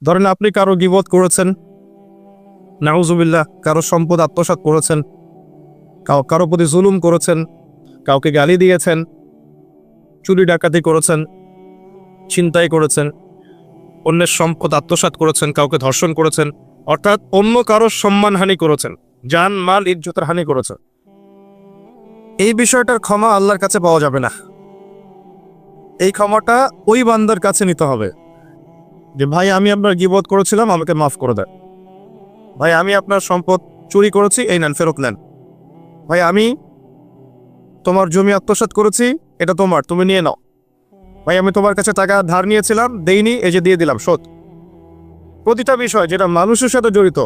ধরেন আপনি কারো গীবত করেছেন, নাউজুবিল্লাহ, কারো সম্পদ আত্মসাৎ করেছেন, কারো প্রতি জুলুম করেছেন, কাউকে গালি দিয়েছেন, চুরি ডাকাতি করেছেন, ছিনতাই করেছেন, অন্যের সম্পদ আত্মসাৎ করেছেন, কাউকে ধর্ষণ করেছেন, অর্থাৎ অন্য কারো সম্মানহানি করেছেন, জান মাল ইজ্জতের হানি করেছেন। এই বিষয়টার ক্ষমা আল্লাহর কাছে পাওয়া যাবে না। এই ক্ষমাটা ওই বান্দার কাছে নিতে হবে যে ভাই আমি আপনার গীবত করেছিলাম, আমাকে মাফ করে দেন। ভাই আমি আপনার সম্পদ চুরি করেছি, এই নেন, ফেরত নেন। ভাই আমি তোমার জমি আত্মসাৎ করেছি, এটা তোমার, তুমি নিয়ে নাও। ভাই আমি তোমার কাছে টাকা ধার নিয়েছিলাম, দেইনি, এই যে দিয়ে দিলাম, শোধ। প্রতিটা বিষয় যেটা মানুষের সাথে জড়িত,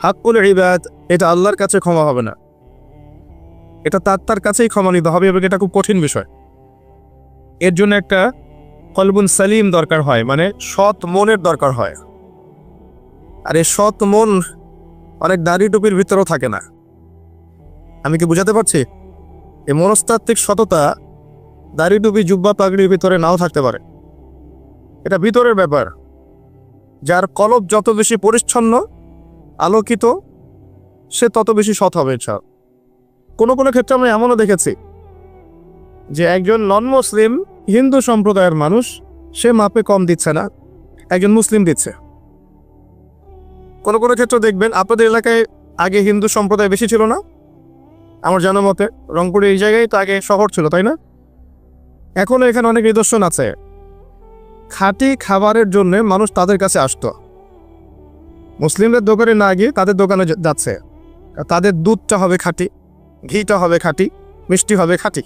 হাক্কুল ইবাদ, এটা আল্লাহর কাছে ক্ষমা হবে না। এটা তার কাছেই ক্ষমা নিতে হবে, এবং এটা খুব কঠিন বিষয়। এর জন্য একটা কলবুন সালিম দরকার হয়, মানে সৎ মনের দরকার হয়। আর এই সৎ মন অনেক দাড়ি টুপির ভিতরেও থাকে না। আমি কি বুঝাতে পারছি? এই মনস্তাত্ত্বিক সততা দাড়ি টুপি জুব্বা পাগড়ির ভিতরে নাও থাকতে পারে। এটা ভিতরের ব্যাপার। যার কলব যত বেশি পরিচ্ছন্ন, আলোকিত, সে তত বেশি সৎ হবে। কোনো কোনো ক্ষেত্রে আমরা এমনও দেখেছি যে একজন নন মুসলিম হিন্দু সম্প্রদায়ের মানুষ, সে মাপে কম দিচ্ছে না, একজন মুসলিম দিচ্ছে। কোনো কোনো ক্ষেত্রে দেখবেন আপনাদের এলাকায় আগে হিন্দু সম্প্রদায় বেশি ছিল না? আমার জানা মতে রংপুরে এই জায়গায় তো আগে শহর ছিল, তাই না? এখনো এখানে অনেক নিদর্শন আছে। খাঁটি খাবারের জন্য মানুষ তাদের কাছে আসতো, মুসলিমদের দোকানে না গিয়ে তাদের দোকানে যাচ্ছে। তাদের দুধটা হবে খাঁটি, ঘিটা হবে খাঁটি, মিষ্টি হবে খাঁটি।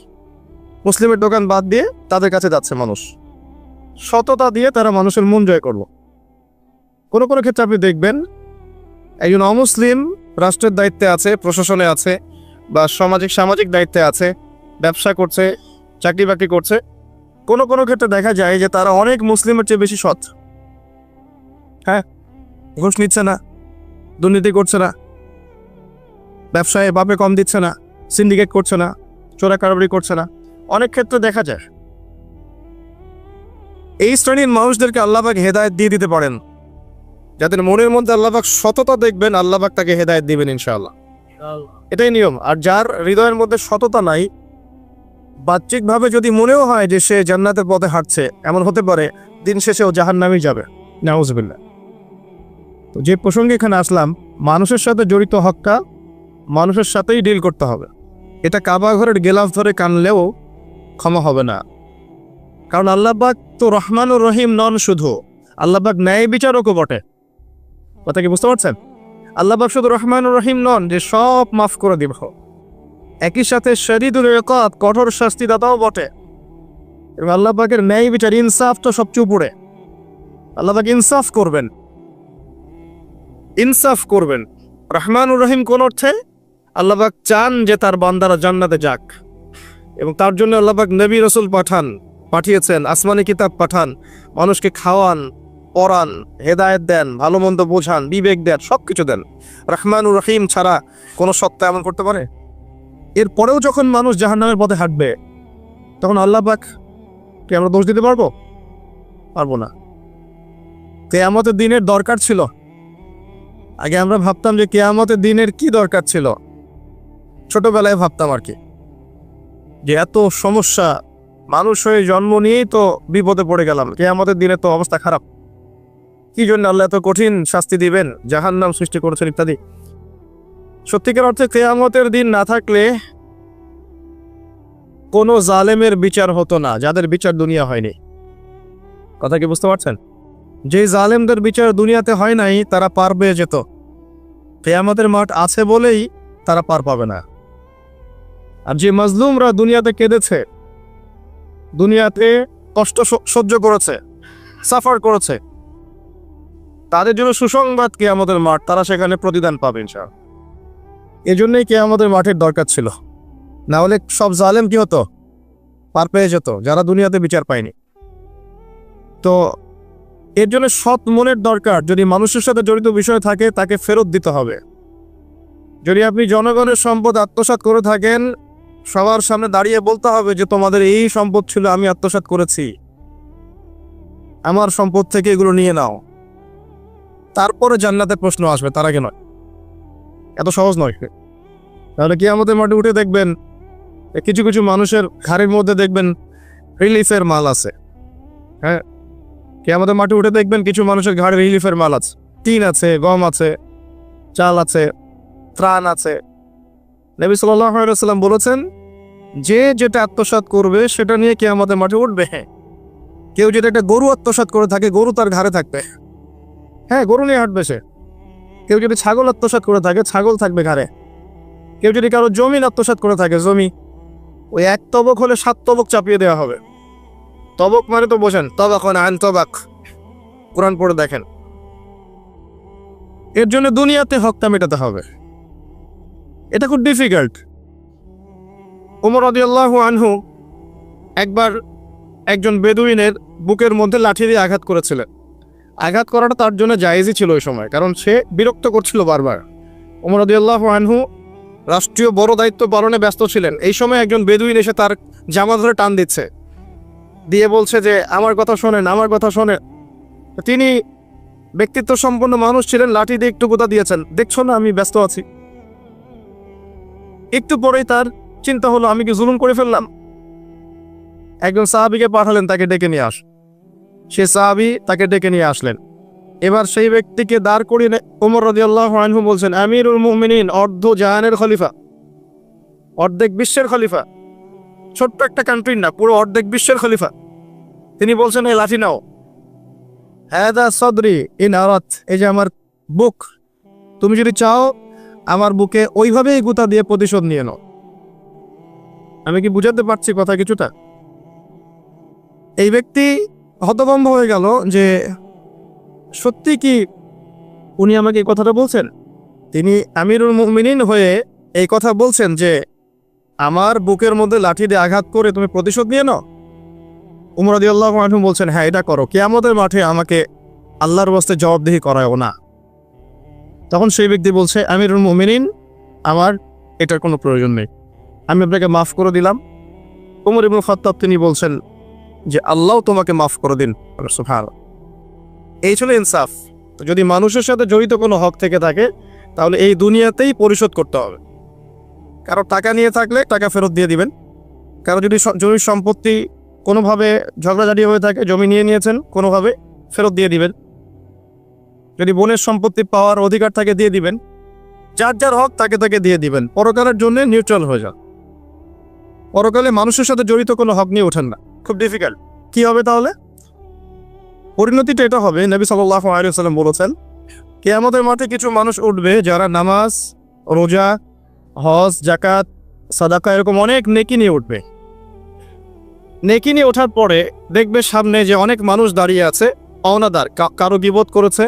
মুসলিমের দোকান বাদ দিয়ে তাদের কাছে যাচ্ছে মানুষ। সততা দিয়ে তারা মানুষের মন জয় করলো। কোনো কোনো ক্ষেত্রে আপনি দেখবেন একজন অমুসলিম রাষ্ট্রের দায়িত্বে আছে, প্রশাসনে আছে, বা সামাজিক দায়িত্বে আছে, ব্যবসা করছে, চাকরি বাকরি করছে। কোনো কোনো ক্ষেত্রে দেখা যায় যে তারা অনেক মুসলিমের চেয়ে বেশি সৎ। হ্যাঁ, ঘুষ নিচ্ছে না, দুর্নীতি করছে না, ব্যবসায় বাপে কম দিচ্ছে না, সিন্ডিকেট করছে না, চোরা কারবারি করছে না। অনেক ক্ষেত্রে দেখা যায় এই শ্রেণীর মানুষদেরকে আল্লাহ পাক হেদায়েত দিয়ে দিতে পারেন। যাদের মনের মধ্যে আল্লাহ পাক সততা দেখবেন, আল্লাহ পাক তাকে হেদায়েত দিবেন ইনশাআল্লাহ। এটাই নিয়ম। আর যার হৃদয়ের মধ্যে সততা নাই, বাহ্যিকভাবে যদি মনেও হয় যে সে জান্নাতের পথে হাঁটছে, এমন হতে পারে দিন শেষেও জাহান্নামেই যাবে, নাউজুবিল্লাহ। তো যে প্রসঙ্গে এখানে আসলাম, মানুষের সাথে জড়িত হকটা মানুষের সাথেই ডিল করতে হবে। এটা কাবা ঘরের গেলাফ ধরে কানলেও ক্ষমা হবে না। কারণ আল্লাহ পাক তো রহমানুর রহিম নন, শুধু আল্লাহ পাক ন্যায় বিচারকও বটে। কথা কি বুঝতে পারছেন? আল্লাহ পাক শুধু রহমানুর রহিম নন যে সব মাফ করে দিব, একই সাথে শদীদুল ইকাব, কঠোর শাস্তিদাতাও বটে। এবং আল্লাহ পাকের ন্যায় বিচার, ইনসাফ তো সবচেয়ে উপরে। আল্লাহ পাক ইনসাফ করবেন, ইনসাফ করবেন। রহমানুর রহিম কোন অর্থে? আল্লাহ পাক চান যে তার বান্দারা জান্নাতে যাক, এবং তার জন্য আল্লাহ পাক নবী রাসূল পাঠিয়েছেন, আসমানি কিতাব পাঠান, মানুষকে খাওয়ান, পড়ান, হেদায়েত দেন, ভালো মন্দ বোঝান, বিবেক দেন, সবকিছু দেন। রহমানুর রহিম ছাড়া কোনো সত্তা এমন করতে পারে? এরপরেও যখন মানুষ জাহান্নামের পথে হাঁটবে, তখন আল্লাহ পাক কে আমরা দোষ দিতে পারবো? পারবো না। কিয়ামতের দিনের দরকার ছিল। আগে আমরা ভাবতাম যে কিয়ামতের দিনের কি দরকার ছিল, ছোটবেলায় ভাবতাম আর কি, যে এত সমস্যা, মানুষ হয়ে জন্ম নিয়েই তো বিপদে পড়ে গেলাম, কিয়ামতের দিনে তো অবস্থা খারাপ, কি জন্য আল্লাহ এত কঠিন শাস্তি দিবেন, জাহান্নাম সৃষ্টি করেছেন ইত্যাদি। সত্যিকার অর্থে কিয়ামতের দিন না থাকলে কোনো জালেমের বিচার হতো না, যাদের বিচার দুনিয়া হয়নি। কথা কি বুঝতে পারছেন? যে জালেমদের বিচার দুনিয়াতে হয় নাই, তারা পার পেয়ে যেত। কিয়ামতের মাঠ আছে বলেই তারা পার পাবে না। আর যে মাজলুমরা দুনিয়াতে কেঁদেছে, দুনিয়াতে কষ্ট সহ্য করেছে, সাফার করেছে, তাদের জন্য সুসংবাদ কিয়ামতের মাঠ, তারা সেখানে প্রতিদান পাবে ইনশাআল্লাহ। এজন্যই কিয়ামতের মাঠের দরকার ছিল। না হলে সব জালেম কি হতো? পার পেয়ে যেত, যারা দুনিয়াতে বিচার পায়নি। তো এর জন্য সৎ মনের দরকার। যদি মানুষের সাথে জড়িত বিষয় থাকে, তাকে ফেরত দিতে হবে। যদি আপনি জনগণের সম্পদ আত্মসাৎ করে থাকেন, সবার সামনে দাঁড়িয়ে বলতে হবে যে তোমাদের এই সম্পদ ছিল, আমি আত্মসাৎ করেছি, আমার সম্পদ থেকে এগুলো নিয়ে নাও। তারপরে জান্নাতের প্রশ্ন আসবে, তার আগে নয়। এত সহজ নয়। তাহলে কিয়ামতের মাঠে উঠে দেখবেন কিছু কিছু মানুষের ঘাড়ের মধ্যে দেখবেন রিলিফের মাল আছে। হ্যাঁ, কিয়ামতের মাঠে উঠে দেখবেন কিছু মানুষের ঘাড়ে রিলিফের মাল আছে, টিন আছে, গম আছে, চাল আছে, ত্রাণ আছে। নবী সাল্লাল্লাহু আলাইহি ওয়াসাল্লাম বলেছেন, যে যেটা আত্মসাৎ করবে সেটা নিয়ে কিয়ামতের মাঠে উঠবে। হ্যাঁ, কেউ যদি একটা গরু আত্মসাৎ করে থাকে, গরু তার ঘাড়ে থাকবে। হ্যাঁ, গরু নিয়ে হাঁটবে সে। কেউ যদি ছাগল আত্মসাৎ করে থাকে, ছাগল থাকবে ঘাড়ে। কেউ যদি কারো জমি আত্মসাৎ করে থাকে, জমি, ওই এক তবক হলে 7 তবক চাপিয়ে দেওয়া হবে। তবক মানে তো বোঝেন, তবাক আন তবাক, কোরআন পড়ে দেখেন। এর জন্য দুনিয়াতে হকটা মেটাতে হবে, এটা খুব ডিফিকাল্ট। ওমর রাদিয়াল্লাহু আনহু একবার একজন বেদুইনের বুকের মধ্যে লাঠি দিয়ে আঘাত করেছিলেন। আঘাত করাটা তার জন্য জায়েজই ছিল ওই সময়, কারণ সে বিরক্ত করছিল বারবার। ওমর রাদিয়াল্লাহু আনহু রাষ্ট্রীয় বড় দায়িত্ব পালনে ব্যস্ত ছিলেন। এই সময় একজন বেদুইন এসে তার জামা ধরে টান দিচ্ছে, দিয়ে বলছে যে আমার কথা শোনেন, আমার কথা শোনেন। তিনি ব্যক্তিত্ব সম্পন্ন মানুষ ছিলেন, লাঠি দিয়ে একটু গুতা দিয়েছেন, দেখছো না আমি ব্যস্ত আছি। একটু পরেই তার চিন্তা হলো, আমি কি জুলুম করে ফেললাম? একজন সাহাবীকে পাঠালেন তাকে ডেকে নিয়ে আস। সে সাহাবী তাকে ডেকে নিয়ে আসলেন। এবার সেই ব্যক্তিকে দাঁড় করিয়ে ওমর রাদিয়াল্লাহু আনহু বলছেন, আমিরুল মুমিনিন, অর্ধ জাহানের খলিফা, অর্ধেক বিশ্বের খলিফা, ছোট্ট একটা কান্ট্রির না, পুরো অর্ধেক বিশ্বের খলিফা। তিনি বলছেন, এই লাঠি নাও। হাদা সদরি ইন আরাত, এই যে আমার বুক, তুমি যদি চাও আমার বুকে ওইভাবেই গুতা দিয়ে প্রতিশোধ নিয়ে নাও। আমি কি বুঝাতে পারছি কথা কিছুটা? এই ব্যক্তি হতভম্ব হয়ে গেল যে সত্যি কি উনি আমাকে এই কথাটা বলছেন? তিনি আমিরুল মুমিনিন হয়ে এই কথা বলছেন যে আমার বুকের মধ্যে লাঠি দিয়ে আঘাত করে তুমি প্রতিশোধ নিয়ে নাও? ওমর রাদিয়াল্লাহু আনহু বলছেন, হ্যাঁ এটা করো, কিয়ামতের মাঠে আমাকে আল্লাহর ওয়াস্তে জবাবদিহি করায়ও না। তখন সেই ব্যক্তি বলছে, আমিরুল মুমিনিন, আমার এটার কোনো প্রয়োজন নেই, আমি আপনাকে মাফ করে দিলাম। ওমর ইবনে খাত্তাব তিনি বলছেন যে আল্লাহ তোমাকে মাফ করে দিন। সুবহানাল্লাহ। এই ছিল ইনসাফ। যদি মানুষের সাথে জড়িত কোনো হক থেকে থাকে তাহলে এই দুনিয়াতেই পরিশোধ করতে হবে। কারো টাকা নিয়ে থাকলে টাকা ফেরত দিয়ে দিবেন। কারো যদি জমির সম্পত্তি কোনোভাবে ঝগড়াঝাটি হয়ে থাকে, জমি নিয়ে নিয়েছেন, কোনোভাবে ফেরত দিয়ে দিবেন। যদি বোনের সম্পত্তি পাওয়ার অধিকার থাকে দিয়ে দিবেন। যার যার হক তাকে তাকে দিয়ে দিবেন। পরকালের জন্য নিউট্রাল হয়ে যান। পরকালে মানুষের সাথে জড়িত কোনো হক নিয়ে ওঠেন না, খুব ডিফিকাল্ট। কি হবে তাহলে? পরিণতিটা এটা হবে, নবী সাল্লাল্লাহু আলাইহি ওয়াসাল্লাম বলেছেন, কিয়ামতের মাঠে কিছু মানুষ উঠবে যারা নামাজ, রোজা, হজ, যাকাত, সাদাকা এরকম অনেক নেকি নিয়ে উঠবে। নেকি নিয়ে ওঠার পরে দেখবে সামনে যে অনেক মানুষ দাঁড়িয়ে আছে, পাওনাদার, কারো গীবত করেছে,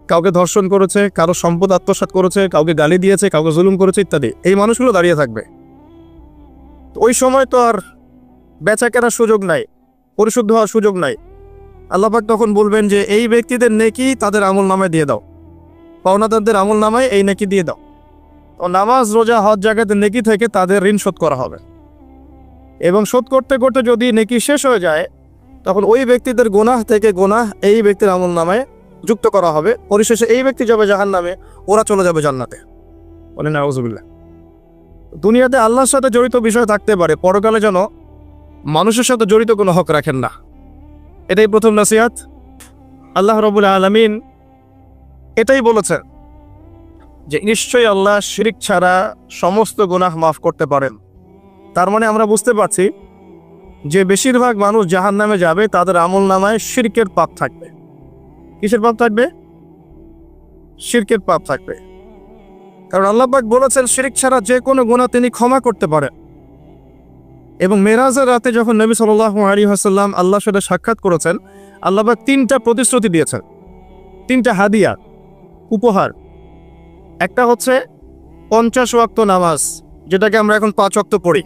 কাউকে ধর্ষণ করেছে, কারো সম্পদ আত্মসাৎ করেছে, কাউকে গালি দিয়েছে, কাউকে জুলুম করেছে ইত্যাদি। এই মানুষগুলো দাঁড়িয়ে থাকবে। ওই সময় তো আর বেচা কেনার সুযোগ নাই, পরিশুদ্ধ হওয়ার সুযোগ নাই। আল্লাহ পাক তখন বলবেন যে এই ব্যক্তিদের নেকি তাদের আমল নামায় দিয়ে দাও, পাওনাদারদের আমল নামায় এই নেকি দিয়ে দাও। তো নামাজ, রোজা, হজ, যাকাতের নেকি থেকে তাদের ঋণ শোধ করা হবে। এবং শোধ করতে করতে যদি নেকি শেষ হয়ে যায় তখন ওই ব্যক্তিদের গুনাহ থেকে গুনাহ এই ব্যক্তির আমল নামায় যুক্ত করা হবে। পরিশেষে এই ব্যক্তি যাবে জাহান্নামে, ওরা চলে যাবে জান্নাতে। বলে নাউযুবিল্লাহ। দুনিয়াতে আল্লাহর সাথে জড়িত বিষয় থাকতে পারে, পরকালে যেন মানুষের সাথে জড়িত কোনো হক রাখেন না। এটাই প্রথম নসিহত। আল্লাহ রাব্বুল আলামিন এটাই বলেছেন যে নিশ্চয়ই আল্লাহ শিরক ছাড়া সমস্ত গুনাহ মাফ করতে পারেন। তার মানে আমরা বুঝতে পারছি যে বেশিরভাগ মানুষ জাহান্নামে যাবে, তাদের আমল নামায় শিরকের পাপ থাকবে। কিসের পাপ থাকবে? শিরকের পাপ থাকবে। কারণ আল্লাহ পাক বলেছেন শিরক ছাড়া যে কোনো গুনাহ তিনি ক্ষমা করতে পারেন। এবং মেরাজের রাতে যখন নবী সাল্লাল্লাহু আলাইহি ওয়াসাল্লাম আল্লাহর সাথে সাক্ষাৎ করেছেন, আল্লাহ পাক 3টা প্রতিশ্রুতি দিয়েছেন, 3টা হাদিয়া, উপহার। একটা হচ্ছে 50 ওয়াক্ত নামাজ, যেটাকে আমরা এখন 5 ওয়াক্ত পড়ি।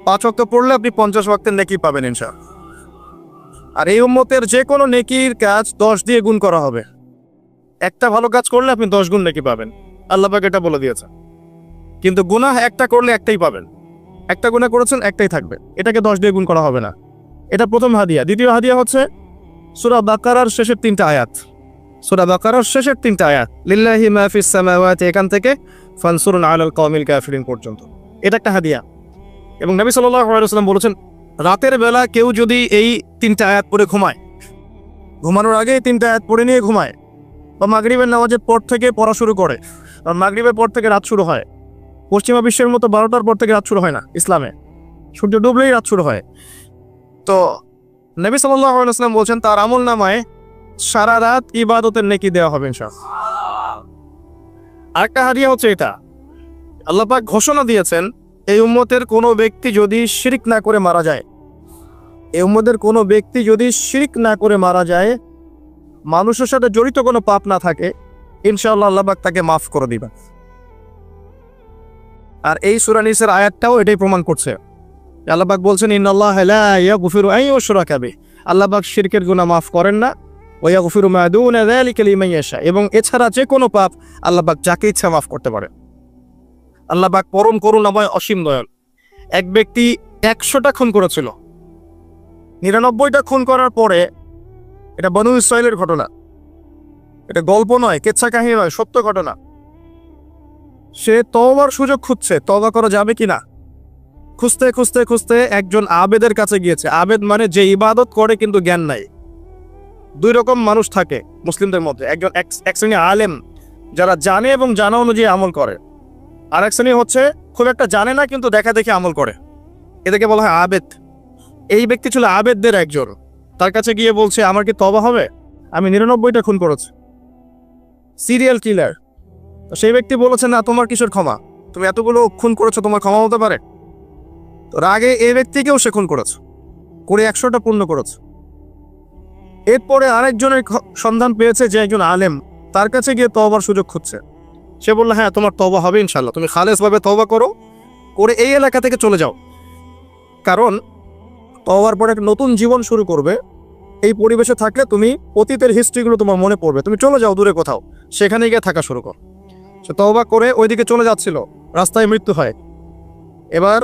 5 ওয়াক্ত পড়লে আপনি 50 ওয়াক্তের নেকি পাবেন ইনশাআল্লাহ। আর এই উম্মতের যে কোনো নেকির কাজ 10 দিয়ে গুণ করা হবে। একটা ভালো কাজ করলে আপনি 10 গুণ নেকি পাবেন, আল্লাহ পাক এটা বলে দিয়েছেন। কিন্তু গুনাহ একটা করলে একটাই পাবেন। একটা গুনাহ করেছেন, একটাই থাকবে, এটাকে 10 দিয়ে গুণ করা হবে না। এটা প্রথম হাদিয়া। দ্বিতীয় হাদিয়া হচ্ছে সূরা বাকারার শেষের 3টা আয়াত। সূরা বাকারার শেষের 3টা আয়াত, লিল্লাহি মা ফিস সামাওয়াতি, এখান থেকে ফানসুরুন আলাল কওমিল কাফিরিন পর্যন্ত। এটা একটা হাদিয়া। এবং নবী সাল্লাল্লাহু আলাইহি ওয়াসাল্লাম বলেছেন, রাতের বেলা কেউ যদি এই 3টা আয়াত পড়ে ঘুমায়, ঘুমানোর আগে 3টা আয়াত পড়ে নিয়ে ঘুমায়, বা মাগরিবের নামাজের পর থেকে পড়া শুরু করে, আর মাগরিবের পর থেকে রাত শুরু হয়। পশ্চিমা বিশ্বের মতো 12টার পর থেকে রাত শুরু হয় না ইসলামে, সূর্য ডুবলেই রাত শুরু হয়। তো নবী সাল্লাল্লাহু আলাইহি ওয়াসাল্লাম বলছেন তার আমল নামায় সারা রাত ইবাদতের নেকি দেওয়া হবে ইনশাআল্লাহ। আরেকটা হাদিয়া হচ্ছে এটা, আল্লাহ পাক ঘোষণা দিয়েছেন এই উম্মতের কোনো ব্যক্তি যদি শিরক না করে মারা যায়, এই উম্মতের কোনো ব্যক্তি যদি শিরক না করে মারা যায়, মানুষের সাথে জড়িত কোনো পাপ না থাকে, ইনশাআল্লাহ আল্লাহ পাক তাকে মাফ করে দিবেন। আর এই সূরা নিসের আয়াতটাও এটাই প্রমাণ করছে। আল্লাহ পাক বলছেন, ইন্নাল্লাহা লা ইয়াগফিরু আন ইউশরাকা বিহি, আল্লাহ পাক শিরকের গুনাহ মাফ করেন না, ওয়া ইয়াগফিরু মা দুনা যালিকা লিমান ইয়াশা, এবং এছাড়া যে কোনো পাপ আল্লাহ পাক যাকে ইচ্ছা মাফ করতে পারে। আল্লাহ পাক পরম করুণাময়, অসীম দয়াল। এক ব্যক্তি 100টা খুন করেছিল, 99টা খুন করার পরে, এটা বনু ইসরাইলের ঘটনা, এটা গল্প নয়, কেচ্ছা কাহিনী নয়, সত্য ঘটনা। সে তওবার সুযোগ খুঁজছে, তওবা করা যাবে কিনা। খুঁজতে খুঁজতে খুঁজতে একজন আবেদের কাছে গিয়েছে। আবেদ মানে যে ইবাদত করে কিন্তু জ্ঞান নাই। 2 রকম মানুষ থাকে মুসলিমদের মধ্যে, একজন এক শ্রেণী আলেম যারা জানে এবং জানা অনুযায়ী আমল করে, আর এক শ্রেণী হচ্ছে খুব একটা জানে না কিন্তু দেখা দেখে আমল করে, এদেরকে বলা হয় আবেদ। এই ব্যক্তি ছিল আবেদদের একজন। তার কাছে গিয়ে বলছে, আমার কি তওবা হবে? আমি 99টা খুন করেছি, সিরিয়াল কিলার। তো সেই ব্যক্তি বলেছে, না, তোমার কিসের ক্ষমা, তুমি এতগুলো খুন করেছো, তোমার ক্ষমা হতে পারে? তো আগে এই ব্যক্তিকেও সে খুন করেছে, করে 100টা পূর্ণ করেছে। এরপরে আরেকজনের সন্ধান পেয়েছে যে একজন আলেম, তার কাছে গিয়ে তওবার সুযোগ খুঁজছে। সে বলল, হ্যাঁ, তোমার তওবা হবে ইনশাআল্লাহ, তুমি খালেসভাবে তওবা করো, করে এই এলাকা থেকে চলে যাও, কারণ তওবার পরে একটা নতুন জীবন শুরু করবে। এই পরিবেশে থাকলে তুমি অতীতের হিস্ট্রিগুলো তোমার মনে পড়বে, তুমি চলে যাও দূরে কোথাও, সেখানে গিয়ে থাকা শুরু করো। সে তওবা করে ওইদিকে চলে যাচ্ছিল, রাস্তায় মৃত্যু হয়। এবার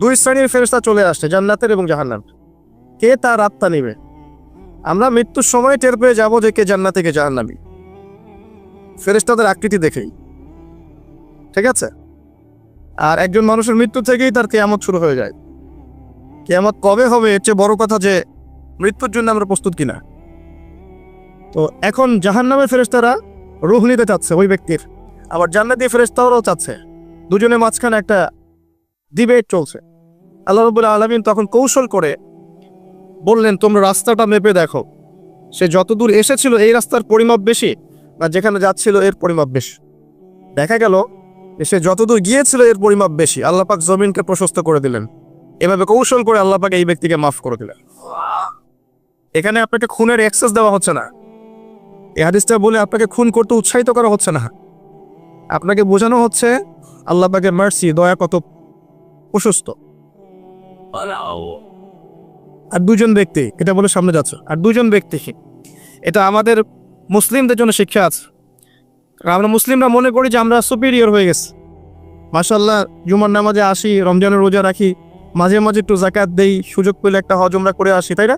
2 শ্রেণীর ফেরেশতা চলে আসছে, জান্নাতের এবং জাহান্নাম। কে তার আত্মা নিবে? আমরা মৃত্যুর সময় টের পেয়ে যাবো যে কে জান্নাতে কে জাহান্নামী, ফেরেশতাদের আকৃতি দেখেই, ঠিক আছে? আর একজন মানুষের মৃত্যু থেকেই তার কিয়ামত শুরু হয়ে যায়। কিয়ামত কবে হবে এর চেয়ে বড় কথা যে মৃত্যুর জন্য আমরা প্রস্তুত কিনা। তো এখন জাহান্নামের ফেরেশতারা রূহ নিতে চাচ্ছে ওই ব্যক্তির, আবার জান্নাতি ফেরেশতারাও চাচ্ছে। দুজনের মাঝখানে একটা ডিবেট চলছে। আল্লাহ রাব্বুল আলামিন তখন কৌশল করে বললেন, তোমরা রাস্তাটা মেপে দেখো, সে যতদূর এসেছিল এই রাস্তার পরিমাপ বেশি, না যেখানে যাচ্ছিল এর পরিমাপ বেশি। দেখা গেল সে যতদূর গিয়েছিল এর পরিমাপ বেশি। আল্লাহ পাক জমিনকে প্রশস্ত করে দিলেন। এভাবে কৌশল করে আল্লাহ পাক এই ব্যক্তিকে মাফ করে দিলেন। এখানে আপনাকে খুনের অ্যাক্সেস দেওয়া হচ্ছে না, এই হাদিসটা বলে আপনাকে খুন করতে উৎসাহিত করা হচ্ছে না, আপনাকে বোঝানো হচ্ছে আল্লাহ পাকের মার্সি, দয়া কত প্রশস্ত। আর 2জন ব্যক্তি, এটা বলে সামনে যাচ্ছে, আর 2জন ব্যক্তি, এটা আমাদের মুসলিমদের জন্য শিক্ষা আছে। আমরা মুসলিমরা মনে করি যে আমরা সুপিরিয়র হয়ে গেছি, মাশাআল্লাহ, জুমার নামাজে আসি, রমজানের রোজা রাখি, মাঝে মাঝে একটু যাকাত দেই, সুযোগ পেলে একটা হজ উমরা করে আসি, তাই না?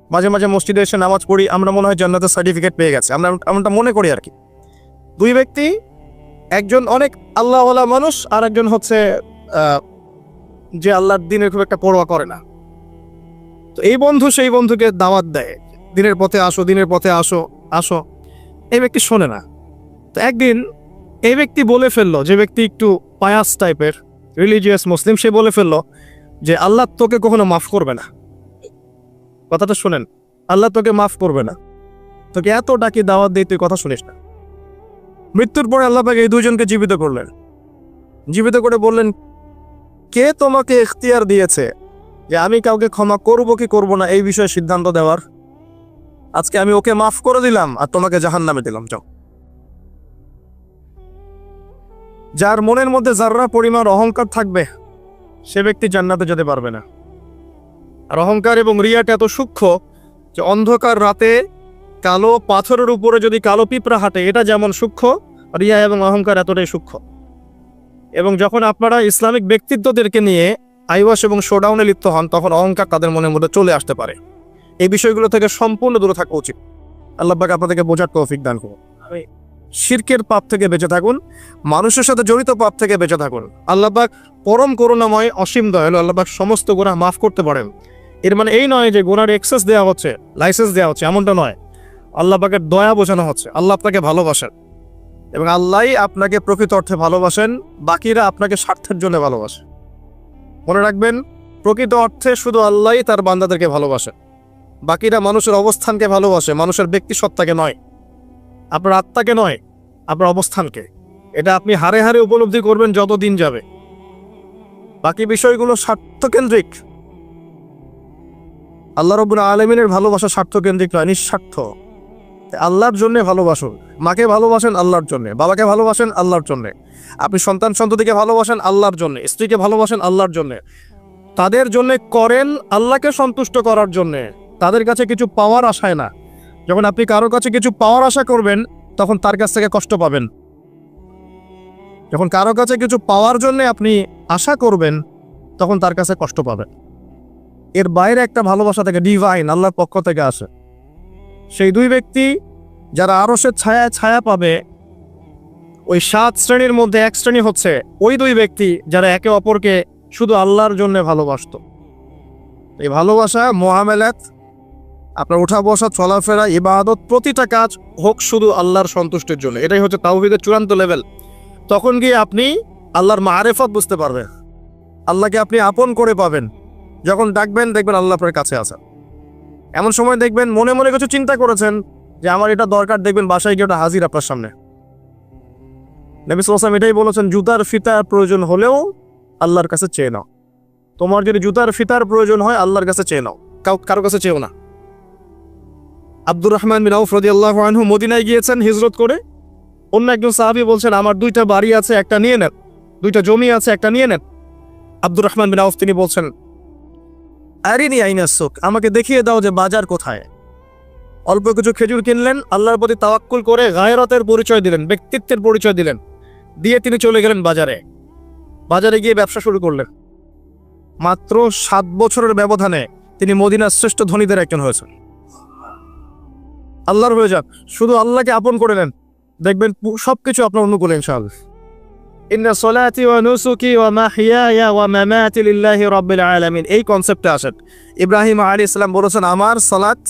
মাঝে মাঝে মসজিদে এসে নামাজ পড়ি, আমরা মনে হয় জান্নাতের সার্টিফিকেট পেয়ে গেছে, আমরা মনে করি আর কি। 2 ব্যক্তি, একজন অনেক আল্লাহওয়ালা মানুষ, আর একজন হচ্ছে যে আল্লাহর দিনের খুব একটা পরোয়া করে না। তো এই বন্ধু সেই বন্ধুকে দাওয়াত দেয়, দিনের পথে আসো, দিনের পথে আসো আসো। এই ব্যক্তি শোনে না। তো একদিন এই ব্যক্তি বলে ফেললো, যে ব্যক্তি একটু পায়াস টাইপের রিলিজিয়াস মুসলিম, সে বলে ফেললো যে আল্লাহ তোকে কখনো মাফ করবে না। কথাটা শুনেন, আল্লাহ তোকে মাফ করবে না, তোকে এত ডাকি দাওয়াত দিয়ে তুই কথা শুনিস না। মৃত্যুর পরে আল্লাহ পাক এই 2জনকে জীবিত করলেন, জীবিত করে বললেন, কে তোমাকে ইখতিয়ার দিয়েছে যে আমি কাউকে ক্ষমা করব কি করব না এই বিষয়ে সিদ্ধান্ত দেওয়ার? আজকে আমি ওকে মাফ করে দিলাম আর তোমাকে জাহান্নামে দিলাম, যাও। যার মনের মধ্যে যাররা পরিমাণ অহংকার থাকবে সে ব্যক্তি জান্নাতে যেতে পারবে না। আর অহংকার এবং রিয়াটা এত সূক্ষ্ম যে অন্ধকার রাতে কালো পাথরের উপরে যদি কালো পিঁপড়া হাঁটে, এটা যেমন সূক্ষ্ম, রিয়া এবং অহংকার এতটাই সূক্ষ্ম। এবং যখন আপনারা ইসলামিক ব্যক্তিত্বদেরকে নিয়ে আইওয়াশ এবং শোডাউনে লিপ্ত হন, তখন অহংকার তাদের মনের মধ্যে চলে আসতে পারে। এই বিষয়গুলো থেকে সম্পূর্ণ দূরে থাকা উচিত। আল্লাহ পাক আপনাদেরকে বোঝার তৌফিক দান করুন। শিরকের পাপ থেকে বেঁচে থাকুন, মানুষের সাথে জড়িত পাপ থেকে বেঁচে থাকুন। আল্লাহ পাক পরম করুণাময়, অসীম দয়ালু। আল্লাহ পাক সমস্ত গুনাহ মাফ করতে পারেন। এর মানে এই নয় যে গুনার এক্সেস দেওয়া হচ্ছে, লাইসেন্স দেওয়া হচ্ছে, এমনটা নয়। আল্লাহ পাকের দয়া বোঝানো হচ্ছে। আল্লাহ আপনাকে ভালোবাসেন এবং আল্লাহই আপনাকে প্রকৃত অর্থে ভালোবাসেন, বাকিরা আপনাকে স্বার্থের জন্য ভালোবাসে। মনে রাখবেন, প্রকৃত অর্থে শুধু আল্লাহই তার বান্দাদেরকে ভালোবাসেন, বাকিরা মানুষের অবস্থানকে ভালোবাসে, মানুষের ব্যক্তি সত্তাকে নয়, আপনার আত্মাকে নয়, আপনার অবস্থানকে। এটা আপনি হারে হারে উপলব্ধি করবেন যত দিন যাবে। বাকি বিষয়গুলো স্বার্থকেন্দ্রিক। আল্লাহ রাব্বুল আলামিনের ভালোবাসা স্বার্থকেন্দ্রিক নয়, নিঃস্বার্থ। আল্লাহর জন্য ভালোবাসুন। মাকে ভালোবাসেন আল্লাহর জন্য, বাবাকে ভালোবাসেন আল্লাহর জন্য, আপনি সন্তান সন্ততিকে ভালোবাসেন আল্লাহর জন্য, স্ত্রীকে ভালোবাসেন আল্লাহর জন্য। তাদের জন্য করেন আল্লাহকে সন্তুষ্ট করার জন্যে, তাদের কাছে কিছু পাওয়ার আশায় না। যখন আপনি কারোর কাছে কিছু পাওয়ার আশা করবেন, তখন তার কাছ থেকে কষ্ট পাবেন। যখন কারো কাছে কিছু পাওয়ার জন্য আপনি আশা করবেন, তখন তার কাছে কষ্ট পাবেন। এর বাইরে একটা ভালোবাসা থেকে, ডিভাইন, আল্লাহর পক্ষ থেকে আসে। সেই দুই ব্যক্তি যারা আরশের ছায়ায় ছায়া পাবে, ওই 7 শ্রেণীর মধ্যে এক শ্রেণী হচ্ছে ওই দুই ব্যক্তি যারা একে অপরকে শুধু আল্লাহর জন্য ভালোবাসত। এই ভালোবাসা, মুআমালাত, আপনার উঠা বসা, চলাফেরা, ইবাদত, প্রতিটা কাজ হোক শুধু আল্লাহর সন্তুষ্টির জন্য। এটাই হচ্ছে তাওহীদের চূড়ান্ত লেভেল। তখন গিয়ে আপনি আল্লাহর মারিফত বুঝতে পারবেন, আল্লাহকে আপনি আপন করে পাবেন। যখন ডাকবেন, দেখবেন আল্লাহ আপনার কাছে আছেন। এমন সময় দেখবেন মনে মনে কিছু চিন্তা করেছেন যে আমার এটা দরকার, দেখবেন বাসায় গিয়ে ওটা হাজির আপনার সামনে। নবী সাল্লাল্লাহু আলাইহি ওয়াসাল্লাম এটাই বলেছেন, জুতার ফিতার প্রয়োজন হলেও আল্লাহর কাছে চেয়ে নাও। তোমার যদি জুতার ফিতার প্রয়োজন হয়, আল্লাহর কাছে চেয়ে নাও, কারো কাছে চেয়েও না। আব্দুর রহমান বিন আউফ রাদিয়াল্লাহু আনহু মদিনায় গিয়েছেন হিজরত করে। অন্য একজন সাহাবী বলছেন, আমার 2টা বাড়ি আছে, একটা নিয়ে নেন, 2টা জমি আছে, একটা নিয়ে নেন। আব্দুর রহমান বিন আউফ তিনি বলছেন, আরিনি আইনা সুক, আমাকে দেখিয়ে দাও যে বাজার কোথায়। অল্প কিছু খেজুর কিনলেন, আল্লাহর প্রতি তাওয়াক্কুল করে গায়রাতের পরিচয় দিলেন, ব্যক্তিত্বের পরিচয় দিলেন, দিয়ে তিনি চলে গেলেন বাজারে। বাজারে গিয়ে ব্যবসা শুরু করলেন। মাত্র 7 বছরের ব্যবধানে তিনি মদিনার শ্রেষ্ঠ ধনীদের একজন হয়েছেন। আল্লাহর হয়ে যান, শুধু আল্লাহকে আপন করে নেন, দেখবেন সবকিছু আপনার অনুকূলে ইনশাআল্লাহ। ইন্না সলাতি ওয়া নুসুকি ওয়া মাহইয়ায়া ওয়া মামাতি লিল্লাহি রাব্বিল আলামিন, এই কনসেপ্টে আসেন। ইব্রাহিম আলাইহিস সালাম বলেছেন, আমার সালাত,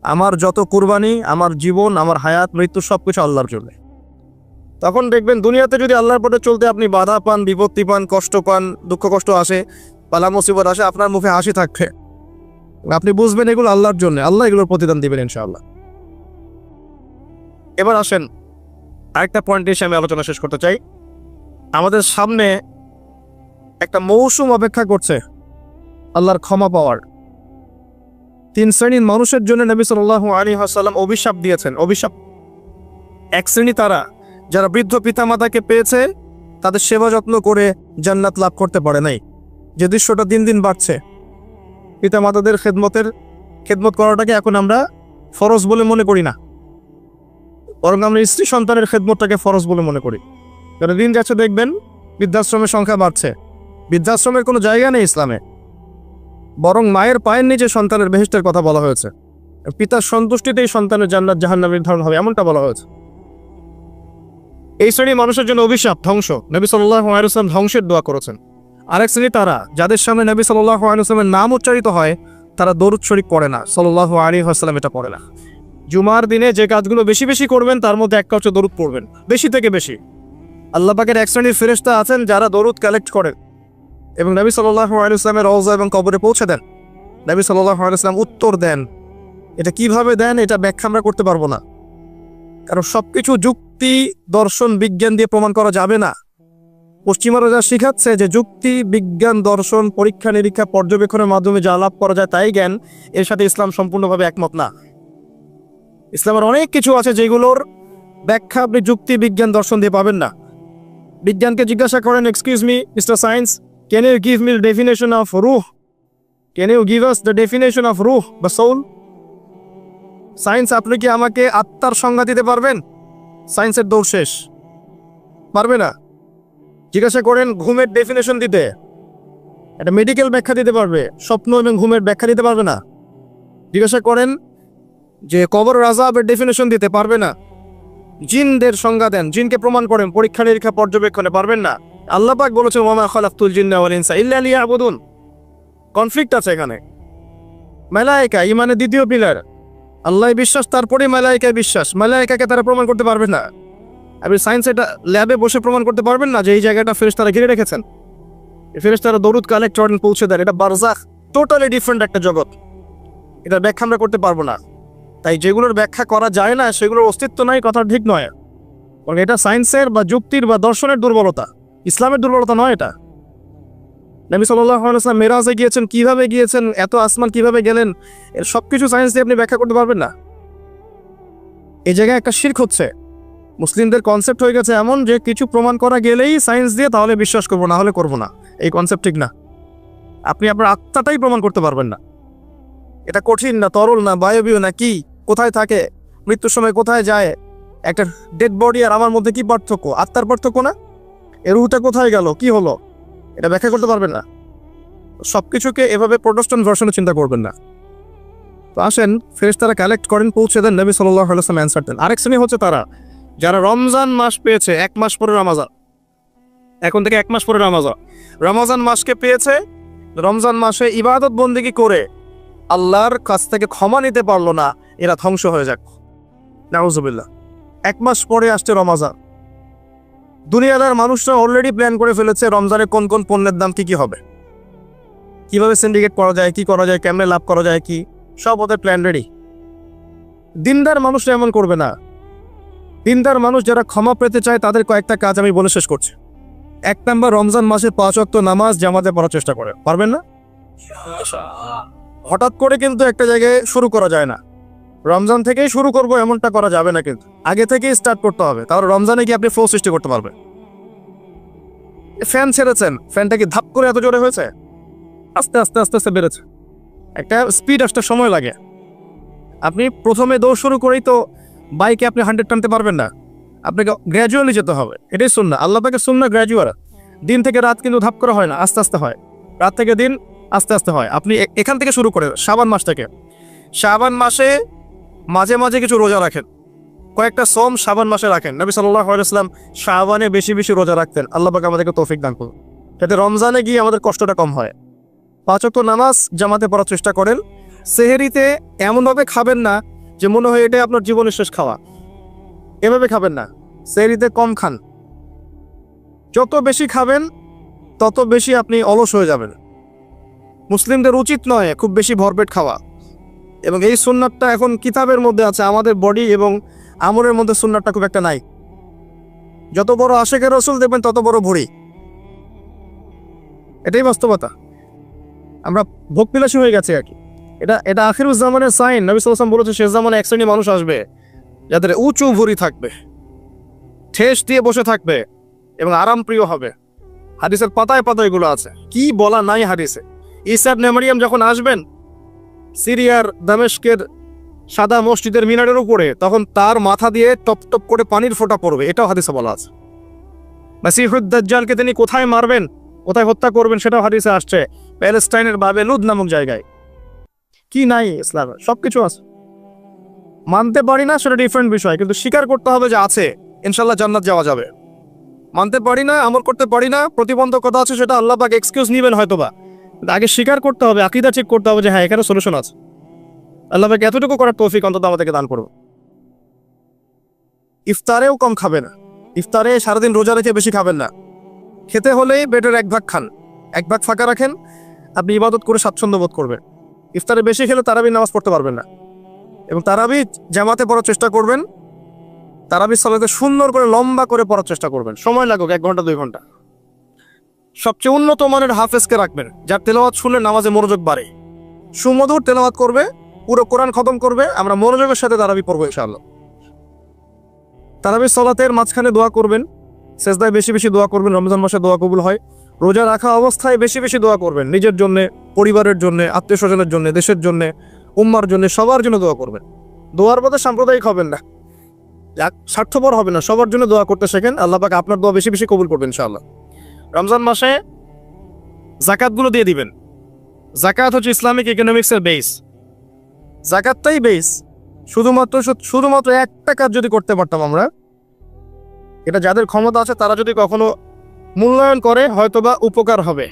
আমার যত কুরবানি, আমার জীবন, আমার হায়াত, মৃত্যু সবকিছু আল্লাহর জন্য। তখন দেখবেন দুনিয়াতে যদি আল্লাহর পথে চলতে আপনি বাধা পান, বিপত্তি পান, কষ্ট পান, দুঃখ কষ্ট আসে, পালা মুসিবত আসে, আপনার মুখে হাসি থাকবে। আপনি বুঝবেন এগুলো আল্লাহর জন্য, আল্লাহ এগুলোর প্রতিদান দিবেন ইনশাআল্লাহ। এবার আসেন আরেকটা পয়েন্ট এসে আমি আলোচনা শেষ করতে চাই। আমাদের সামনে একটা মৌসুম অপেক্ষা করছে আল্লাহর ক্ষমা পাওয়ার। 3 শ্রেণীর মানুষের জন্য নবী সাল্লাল্লাহু আলাইহি ওয়াসাল্লাম অভিশাপ দিয়েছেন। অভিশাপ, এক শ্রেণী তারা যারা বৃদ্ধ পিতামাতাকে পেয়েছে, তাদের সেবা যত্ন করে জান্নাত লাভ করতে পারে নাই। যে দৃশ্যটা দিন দিন বাড়ছে, পিতামাতাদের খেদমত করাটাকে এখন আমরা ফরজ বলে মনে করি না, বরং আমরা স্ত্রী সন্তানের খেদমতটাকে ফরজ বলে মনে করি। কারণ দিন যাচ্ছে দেখবেন বৃদ্ধাশ্রমের সংখ্যা বাড়ছে। বৃদ্ধাশ্রমের কোনো জায়গা নেই ইসলামে, বরং মায়ের পায়ের নিচে সন্তানের বেহেশতের কথা বলা হয়েছে। পিতার সন্তুষ্টিতেই সন্তানের জান্নাত জাহান্নাম নির্ধারণ হবে, এমনটা বলা হয়েছে। এই শ্রেণীর মানুষের জন্য অভিশাপ, ধ্বংস। নবী সাল্লাল্লাহু আলাইহি ওয়াসাল্লাম ধ্বংসের দোয়া করেছেন। আরেক শ্রেণী তারা যাদের সামনে নবী সাল্লাল্লাহু আলাইহি ওয়াসাল্লামের নাম উচ্চারিত হয়, তারা দরুদ শরীফ পড়ে না। সাল্লাল্লাহু আলাইহি ওয়াসাল্লাম এটা পড়ে না। জুমার দিনে যে কাজগুলো বেশি বেশি করবেন, তার মধ্যে একটা হচ্ছে দরুদ পড়বেন, বেশি থেকে বেশি। আল্লাহ পাকের এক শ্রেণীর ফেরেশতা আছেন যারা দরুদ কালেক্ট করেন এবং নবী সাল্লাল্লাহু আলাইহি ওয়াসাল্লামের রওজা এবং কবরে পৌঁছে দেন। নবী সাল্লাল্লাহু আলাইহি ওয়াসাল্লাম উত্তর দেন। এটা কিভাবে দেন, এটা ব্যাখ্যা আমরা করতে পারবো না, কারণ সবকিছু যুক্তি, দর্শন, বিজ্ঞান দিয়ে প্রমাণ করা যাবে না। পশ্চিমারা যা শিখাচ্ছে যে যুক্তি, বিজ্ঞান, দর্শন, পরীক্ষা নিরীক্ষা, পর্যবেক্ষণের মাধ্যমে যা লাভ করা যায় তাই জ্ঞান, এর সাথে ইসলাম সম্পূর্ণভাবে একমত না। ইসলামের অনেক কিছু আছে যেগুলোর ব্যাখ্যা আপনি যুক্তি, বিজ্ঞান, দর্শন দিয়ে পাবেন না। বিজ্ঞানকে জিজ্ঞাসা করেন, excuse me mister science, can you give me definition of রুহ? Can you give us the definition of রুহ বা সোল? সায়েন্স, আপনি কি আমাকে আত্মার সংজ্ঞা দিতে পারবেন? সায়েন্সের দৌড় শেষ, পারবে না। জিজ্ঞাসা করেন ঘুমের ডেফিনেশন দিতে, একটা মেডিকেল ব্যাখ্যা দিতে পারবে, স্বপ্ন এবং ঘুমের ব্যাখ্যা দিতে পারবে না। জিজ্ঞাসা করেন যে কবর আযাবের ডেফিনেশন দিতে পারবে না, জিনদের সংজ্ঞা দেন, জিনকে প্রমাণ করেন পরীক্ষা নিরীক্ষা পর্যবেক্ষণে, পারবেন না। আল্লাহ পাক বলেছেন ওয়ামা খালাকতুল জিন্না ওয়াল ইনসা ইল্লা লিয়াবুদুন। কনফ্লিক্ট আছে এখানে। মালায়েকা ইমানের দ্বিতীয় পিলার, আল্লাহ বিশ্বাস, তারপরে মালায়েকায় বিশ্বাস। মালায়েকাকে তারা প্রমাণ করতে পারবে না। আপনি সায়েন্স এটা ল্যাবে বসে প্রমাণ করতে পারবেন না যে এই জায়গাটা ফেরেশতারা ঘিরে রেখেছেন, ফেরেশতারা দরুদ কালেক্ট করেন, পৌঁছে দেন। এটা বারজাখ, টোটালি ডিফারেন্ট একটা জগৎ। এটার ব্যাখ্যা আমরা করতে পারবো না। তাই যেগুলোর ব্যাখ্যা করা যায় না সেগুলোর অস্তিত্ব নাই, কথা ঠিক নয়। কারণ এটা সায়েন্সের বা যুক্তির বা দর্শনের দুর্বলতা, ইসলামের দুর্বলতা নয় এটা। নবী সাল্লাল্লাহু আলাইহি ওয়াসাল্লাম মেরাজে গিয়েছেন, কিভাবে গিয়েছেন, এত আসমান কিভাবে গেলেন, এর সবকিছু সায়েন্স দিয়ে আপনি ব্যাখ্যা করতে পারবেন না। এই জায়গায় একটা শিরক হচ্ছে। মুসলিমদের কনসেপ্ট হয়ে গেছে এমন যে কিছু প্রমাণ করা গেলেই সায়েন্স দিয়ে তাহলে বিশ্বাস করবো, না হলে করবো না। এই কনসেপ্ট ঠিক না। আপনি আপনার আত্মাটাই প্রমাণ করতে পারবেন না। এটা কঠিন না, তরল না, বায়বীয় না, কি কোথায় থাকে, মৃত্যুর সময় কোথায় যায়, একটা ডেড বডি আর আমার মধ্যে কি পার্থক্য, আত্মার পার্থক্য না? এর রুহটা কোথায় গেল, কি হলো, এটা ব্যাখ্যা করতে পারবেন না। সবকিছুকে এভাবে প্রোটেস্ট্যান্ট ভার্সনে চিন্তা করবেন না। তো আসেন, ফেরেশতারা কালেক্ট করেন, পৌঁছে দেন, নবী সাল্লাল্লাহু আলাইহি ওয়াসাল্লাম অ্যানসার দেন। আরেক শ্রেণী হচ্ছে তারা যারা রমজান মাস পেয়েছে, 1 মাস পরে রমাজান, এখন থেকে 1 মাস পরে রমাজান, রমজান মাসকে পেয়েছে, রমজান মাসে ইবাদত বন্দেগী করে আল্লাহর কাছ থেকে ক্ষমা নিতে পারলো না, এরা ধ্বংস হয়ে যাক, নাউজুবিল্লাহ। 1 মাস পরে আসছে রমজান, দুনিয়াদার মানুষরা অলরেডি প্ল্যান করে ফেলেছে রমজানে কোন কোন পণ্যের দাম কি হবে, কিভাবে সিন্ডিকেট করা যায়, কি করা যায়, কেমনে লাভ করা যায়, কি সব ওদের প্ল্যান রেডি। দিনদার মানুষরা এমন করবে না। দিনদার মানুষ যারা ক্ষমা পেতে চায় তাদের কয়েকটা কাজ আমি বলে শেষ করছি। 1 নাম্বার, রমজান মাসে 5 ওয়াক্ত নামাজ জামাতে পড়ার চেষ্টা করে। পারবেন না? হঠাৎ করে কিন্তু একটা জায়গায় শুরু করা যায় না। রমজান থেকেই শুরু করব এমনটা করা যাবে না, কিন্তু আগে থেকেই স্টার্ট করতে হবে। তাহলে রমজানে কি আপনি ফ্লো সৃষ্টি করতে পারবেন। ফ্যান ছেড়েছেন, ফ্যানটা কি ধাপ করে এত জোরে হয়েছে? আস্তে আস্তে আস্তে আস্তে বেড়েছে। একটা স্পিড আসতে সময় লাগে। আপনি প্রথমে দৌড় শুরু করেই তো বাইকে আপনি 100 টানতে পারবেন না, আপনাকে গ্র্যাজুয়ালি যেতে হবে। এটাই সুন্নাহ, আল্লাহ পাকের সুন্নাহ গ্র্যাজুয়াল। দিন থেকে রাত কিন্তু ধাপ করে হয় না, আস্তে আস্তে হয়। রাত থেকে দিন আস্তে আস্তে হয়। আপনি এখান থেকে শুরু করে শাবান মাস থেকে, শাবান মাসে মাঝে মাঝে কিছু রোজা রাখেন, কয়েকটা সোম শাবান মাসে রাখেন। নবী সাল্লাল্লাহু আলাইহি ওয়াসাল্লাম শাবানে বেশি বেশি রোজা রাখতেন। আল্লাহ পাক আমাদেরকে তৌফিক দান করুন, যাতে রমজানে গিয়ে আমাদের কষ্টটা কম হয়। 5 ওয়াক্ত নামাজ জামাতে পড়ার চেষ্টা করেন। সেহরিতে এমনভাবে খাবেন না যে মনে হয় এটাই আপনার জীবনের শেষ খাওয়া, এভাবে খাবেন না। সেহরিতে কম খান, যত বেশি খাবেন তত বেশি আপনি অলস হয়ে যাবেন। মুসলিমদের উচিত নয় খুব বেশি ভরপেট খাওয়া, এবং এই সুন্নাতটা এখন কিতাবের মধ্যে আছে, আমাদের বডি এবং আমলের মধ্যে সুন্নাতটা খুব একটা নাই। যত বড় আশেকের রসুল দেখবেন তত বড় ভরি, এটাই বাস্তবতা। আমরা ভোগবিলাসী হয়ে গেছে আর কি। এটা আখিরুজ জামানের সাইন। নবী সাল্লাল্লাহু আলাইহি ওয়াসাল্লাম বলেছে শেষ জামানে এক শ্রেণী মানুষ আসবে যাদের উঁচু ভুঁড়ি থাকবে, ঠেস দিয়ে বসে থাকবে এবং আরাম প্রিয় হবে। হাদিসের পাতায় পাতায় এগুলো আছে, কি বলা নাই হাদিসে। ঈসা ইবনে মারইয়াম যখন আসবেন সিরিয়ার দামেস্কের সাদা মসজিদের মিনারের উপরে, তখন তার মাথা দিয়ে টপ টপ করে পানির ফোঁটা পড়বে, এটাও হাদিসে বলা আছে। মাসিহুদ দাজ্জালকে তিনি কোথায় মারবেন, কোথায় হত্যা করবেন, সেটাও হাদিসে আসছে, প্যালেস্টাইনের বাবেলুদ নামক জায়গায়। কি নাই ইসলামে? সবকিছু আছে। মানতে পারি না সেটা ডিফারেন্ট বিষয়, কিন্তু স্বীকার করতে হবে যে আছে, ইনশাল্লাহ জান্নাত যাওয়া যাবে। মানতে পারি না, আমল করতে পারি না, প্রতিবন্ধকতা আছে, সেটা আল্লাহ পাক এক্সকিউজ নিবেন হয়তোবা, কিন্তু আগে স্বীকার করতে হবে, আকীদা ঠিক করতে হবে যে হ্যাঁ এখানে সলিউশন আছে। আল্লাহ পাক এতটুকু করার তৌফিক অন্তত আমাদেরকে দান করুন। ইফতারেও কম খাবেন, ইফতারে সারাদিন রোজা রেখে বেশি খাবেন না। খেতে হলেই পেটের 1 ভাগ খান, 1 ভাগ ফাঁকা রাখেন, আপনি ইবাদত করে স্বাচ্ছন্দ্য বোধ করবেন। ইফতারে বেশি খেলে তারাবির নামাজ পড়তে পারবেন না, এবং তারাবি জামাতে পড়ার চেষ্টা করবেন। তারাবি সালাতে সুন্দর করে লম্বা করে পড়ার চেষ্টা করবেন, সময় লাগুক 1 ঘন্টা 2 ঘন্টা। সবচেয়ে উন্নত মানের হাফেজকে রাখবেন, যার তেলাওয়াত শুনলে নামাজে মনোযোগ বাড়ে, সুমধুর তেলাওয়াত করবে, পুরো কোরআন খতম করবে। আমরা মনোযোগের সাথে তারাবি পড়বো ইনশাআল্লাহ। তারাবি সালাতের মাঝখানে দোয়া করবেন, সেজদায় বেশি বেশি দোয়া করবেন, রমজান মাসে দোয়া কবুল হয়। রোজা রাখা অবস্থায় বেশি বেশি দোয়া করবেন, নিজের জন্য, পরিবারের জন্য, আত্মীয় স্বজনের জন্য, দেশের জন্য, উম্মার জন্য, সবার জন্য দোয়া করবেন। দোয়ার মধ্যে সাম্প্রদায়িক হবেন না, স্বার্থপর হবে না, সবার জন্য দোয়া করতে শেখেন। আল্লাহ পাক আপনার দোয়া বেশি বেশি কবুল করবেন ইনশাআল্লাহ। রমজান মাসে যাকাতগুলো দিয়ে দিবেন। যাকাত হচ্ছে ইসলামিক ইকোনমিক্সের বেস, যাকাতটাই বেস। শুধুমাত্র একটা কাজ যদি করতে পারতাম আমরা, এটা যাদের ক্ষমতা আছে তারা যদি কখনো মূল্যায়ন করে হয়তোবা উপকার হবে।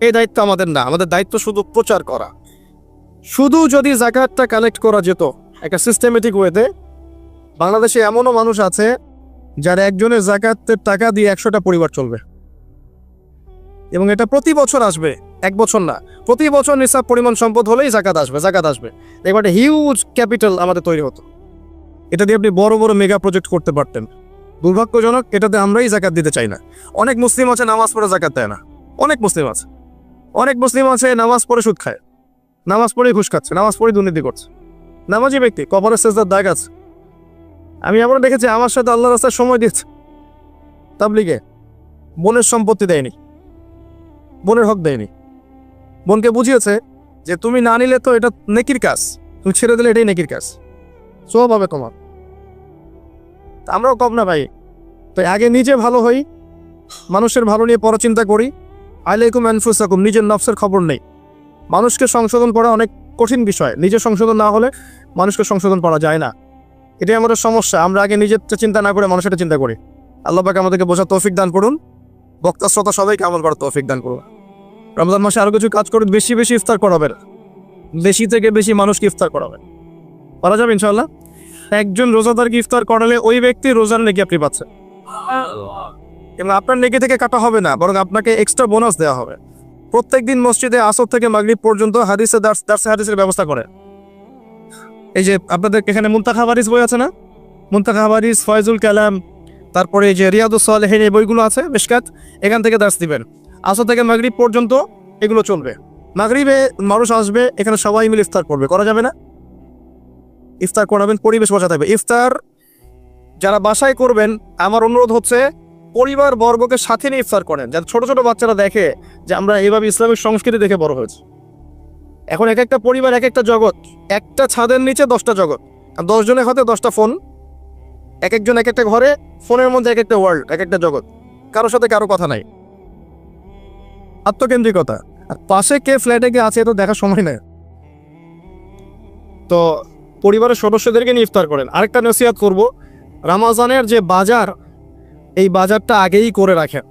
এই দায়িত্ব আমাদের না, আমাদের দায়িত্ব শুধু প্রচার করা। শুধু যদি যাকাতটা কালেক্ট করা যেত একটা সিস্টেমেটিক ওয়েতে, বাংলাদেশে এমনও মানুষ আছে যার একজনের যাকাতের টাকা দিয়ে 100টা পরিবার চলবে, এবং এটা প্রতি বছর আসবে, এক বছর না, প্রতি বছর নিসাব পরিমাণ সম্পদ হলেই জাকাত আসবে। এবার হিউজ ক্যাপিটাল আমাদের তৈরি হতো। এটা দিয়ে আপনি বড় বড় মেগা প্রজেক্ট করতে পারতেন। দুর্ভাগ্যজনক, এটাতে আমরাই জাকাত দিতে চাই না। অনেক মুসলিম আছে নামাজ পড়ে জাকাত দেয় না, অনেক মুসলিম আছে নামাজ পড়ে সুদ খায়, নামাজ পড়ে ঘুষ খাচ্ছে, নামাজ পড়ে দুর্নীতি করছে। নামাজি ব্যক্তি, কবরের সেজদার দাগ আছে। আমি এমন দেখেছি আমার সাথে আল্লাহ রাস্তায় সময় দিচ্ছে, তাবলিগে বোনের সম্পত্তি দেয়নি, বোনের হক দেয়নি, বোনকে বুঝিয়েছে যে তুমি না নিলে তো এটা নেকির কাজ, তুমি ছেড়ে দিলে এটাই নেকির কাজ, সব হবে তোমার। আমরাও কম না ভাই। তো আগে নিজে ভালো হই, মানুষের ভালো নিয়ে পরচিন্তা করি। আলাইকুম আনফুসাকুম, নিজের নফসের খবর নেই। মানুষকে সংশোধন করা অনেক কঠিন বিষয়, নিজে সংশোধন না হলে মানুষকে সংশোধন করা যায় না। এটাই আমাদের সমস্যা, আমরা আগে নিজের চিন্তা না করে মানুষের চিন্তা করি। আল্লাহ পাক আমাদেরকে বোঝার তৌফিক দান করুন, বক্তা শ্রোতা সবাইকে আমল করার তৌফিক দান করুন। রমজান মাসে আরো কিছু কাজ করে বেশি ইফতার করাবেন, বেশি থেকে বেশি মানুষকে ইফতার করাবেন, পারা যাবে ইনশাআল্লাহ। একজন রোজাদারকে ইফতার করালে ওই ব্যক্তি রোজার নেকি আপনি পাচ্ছেন, এবং আপনার নেকি থেকে কাটা হবে না, বরং আপনাকে এক্সট্রা বোনাস দেওয়া হবে। প্রত্যেকদিন মসজিদে আসর থেকে মাগরিব পর্যন্ত দার্সে হাদিসের ব্যবস্থা করে। এই যে আপনাদের এখানে মুনতাখা হাদিস বই আছে না, মুনতাখা হাদিস, ফয়জুল কালাম, তারপরে এই যে রিয়াদুস সালেহিন, এই বইগুলো আছে মিশকাত, এখান থেকে দার্স দিবেন। আসর থেকে মাগরিব পর্যন্ত এগুলো চলবে। মাগরিবে মানুষ আসবে, এখানে সবাই মিলে ইফতার করবে, করা যাবে না? ইফতার করাবেন, পরিবেশ বসা থাকবে। ইফতার যারা বাসায় করবেন, আমার অনুরোধ হচ্ছে পরিবার বর্গকে সাথে নিয়ে ইফতার করেন, যাতে ছোট ছোট বাচ্চারা দেখে যে আমরা এইভাবে ইসলামিক সংস্কৃতি দেখে বড় হয়েছি। এখন এক একটা পরিবার এক একটা জগৎ, একটা ছাদের নিচে 10টা জগৎ, আর 10 জনের হাতে 10টা ফোন, এক একজন এক একটা ঘরে, ফোনের মধ্যে এক একটা ওয়ার্ল্ড, এক একটা জগৎ, কারোর সাথে কারো কথা নাই, আত্মকেন্দ্রিকতা। আর পাশে কে ফ্ল্যাটে কে আছে এটা দেখার সময় নেই। তো পরিবারের সদস্যদেরকে নিয়ে ইফতার করেন। আরেকটা নসিহত করব, রমজানের যে বাজার, এই বাজারটা আগেই করে রাখেন।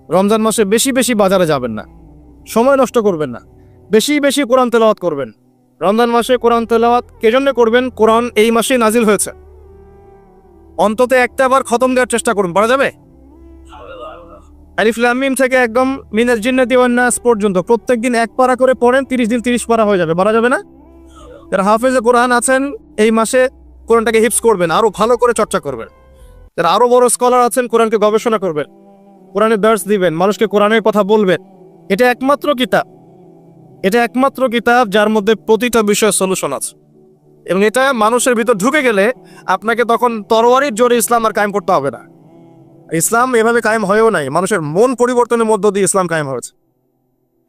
রমজান মাসে বেশি বাজারে যাবেন না, সময় নষ্ট করবেন না, বেশি কোরআন তেলাওয়াত করবেন। রমজান মাসে কোরআন তেলাওয়াত কে জন্য করবেন? কোরআন এই মাসেই নাজিল হয়েছে, অন্তত একটা বার খতম দেওয়ার চেষ্টা করুন, পারা যাবে? আলিফ লাম মিম থেকে একদম মিনাল জিন্নাতি ওয়ান নাস পর্যন্ত প্রত্যেকদিন এক পারা করে পড়েন, 30 দিন 30 পারা হয়ে যাবে, পারা যাবে না? যারা হাফেজে কোরআন আছেন এই মাসে কোরআনটাকে হিফজ করবেন, আরো ভালো করে চর্চা করবেন। যারা আরো বড় স্কলার আছেন কোরআনকে গবেষণা করবেন, কোরআনের দার্স দিবেন, মানুষকে কোরআনের কথা বলবেন। এটা একমাত্র কিতাব যার মধ্যে প্রতিটা বিষয়ের সলিউশন আছে, এবং এটা মানুষের ভিতর ঢুকে গেলে আপনাকে তখন তরোয়ারির জোরে ইসলাম আর কায়েম করতে হবে না। ইসলাম এভাবে কায়েম হয়েও নাই, মানুষের মন পরিবর্তনের মধ্য দিয়ে ইসলাম কায়েম হয়েছে।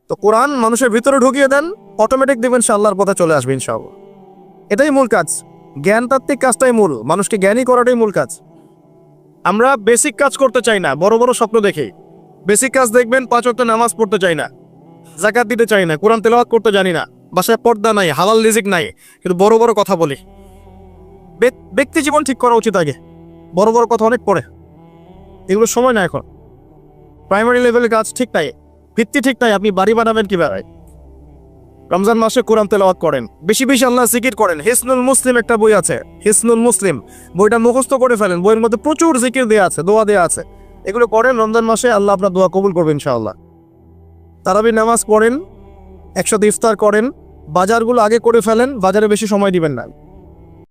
তো কোরআন মানুষের ভিতরে ঢুকিয়ে দেন, অটোমেটিক দেখবেন সে আল্লাহর পথে চলে আসবে ইনশাআল্লাহ। এটাই মূল কাজ, জ্ঞানতাত্ত্বিক কাজটাই মূল, মানুষকে জ্ঞানী করাটাই মূল কাজ। আমরা বেসিক কাজ করতে চাই না, বড় বড় স্বপ্ন দেখি। বেসিক কাজ দেখবেন, 5 ওয়াক্ত নামাজ পড়তে চাই না, যাকাত দিতে চাই না, কোরআন তেলাওয়াত করতে জানি না, বাসায় পর্দা নাই, হালাল রিজিক নাই, কিন্তু বড় বড় কথা বলি। ব্যক্তি জীবন ঠিক করা উচিত আগে, বড় বড় কথা অনেক পরে, এগুলো সময় না এখন। প্রাইমারি লেভেলের কাজ ঠিক নাই, ভিত্তি ঠিক নাই, আপনি বাড়ি বানাবেন কিভাবে? রমজান মাসে কোরআন তেলাওয়াত করেন, বেশি আল্লাহ জিকির করেন। হিসনুল মুসলিম একটা বই আছে, হিসনুল মুসলিম, বইটা মুখস্থ করে ফেলেন, বইয়ের মধ্যে প্রচুর জিকির দেওয়া আছে, দোয়া দেওয়া আছে, এগুলো করেন রমজান মাসে, আল্লাহ আপনার দোয়া কবুল করবেন ইনশাআল্লাহ। তারাবি নামাজ পড়েন, একসাথে ইফতার করেন, বাজারগুলো আগে করে ফেলেন, বাজারে বেশি সময় দিবেন না।